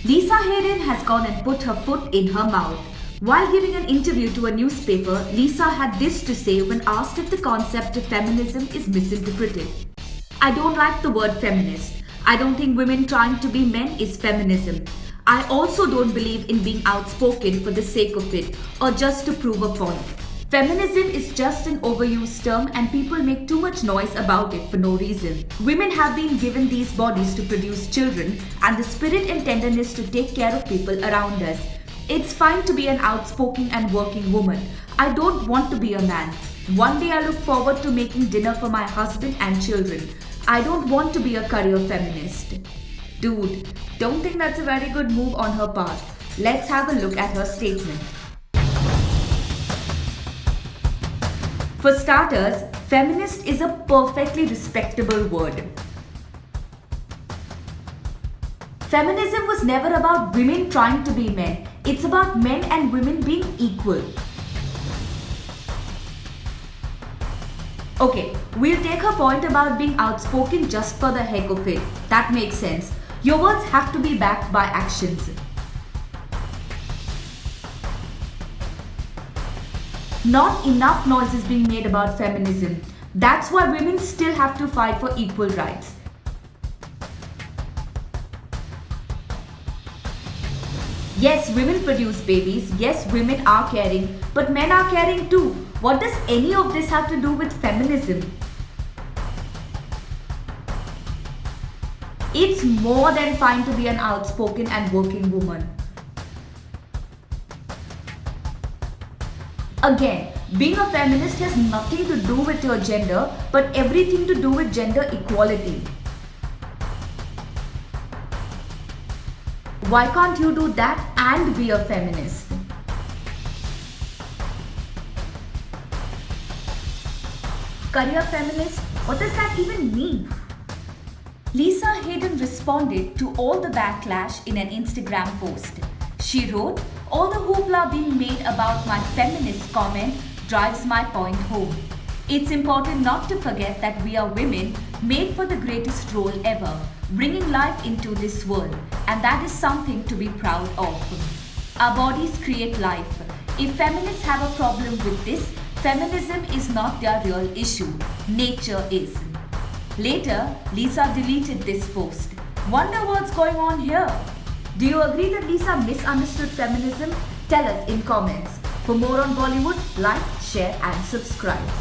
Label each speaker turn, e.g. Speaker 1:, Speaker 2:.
Speaker 1: Lisa Hayden has gone and put her foot in her mouth. While giving an interview to a newspaper, Lisa had this to say when asked if the concept of feminism is misinterpreted. I don't like the word feminist. I don't think women trying to be men is feminism. I also don't believe in being outspoken for the sake of it or just to prove a point. Feminism is just an overused term and people make too much noise about it for no reason. Women have been given these bodies to produce children and the spirit and tenderness to take care of people around us. It's fine to be an outspoken and working woman. I don't want to be a man. One day I look forward to making dinner for my husband and children. I don't want to be a career feminist. Dude, don't think that's a very good move on her part. Let's have a look at her statement. For starters, feminist is a perfectly respectable word. Feminism was never about women trying to be men. It's about men and women being equal. Okay, we'll take her point about being outspoken just for the heck of it. That makes sense. Your words have to be backed by actions. Not enough noise is being made about feminism. That's why women still have to fight for equal rights. Yes, women produce babies. Yes, women are caring. But men are caring too. What does any of this have to do with feminism? It's more than fine to be an outspoken and working woman. Again, being a feminist has nothing to do with your gender, but everything to do with gender equality. Why can't you do that and be a feminist? Career feminist? What does that even mean? Lisa Hayden responded to all the backlash in an Instagram post. She wrote, "All the hoopla being made about my feminist comment drives my point home. It's important not to forget that we are women made for the greatest role ever, bringing life into this world, and that is something to be proud of. Our bodies create life. If feminists have a problem with this, feminism is not their real issue. Nature is." Later, Lisa deleted this post. Wonder what's going on here? Do you agree that Lisa misunderstood feminism? Tell us in comments. For more on Bollywood, like, share and subscribe.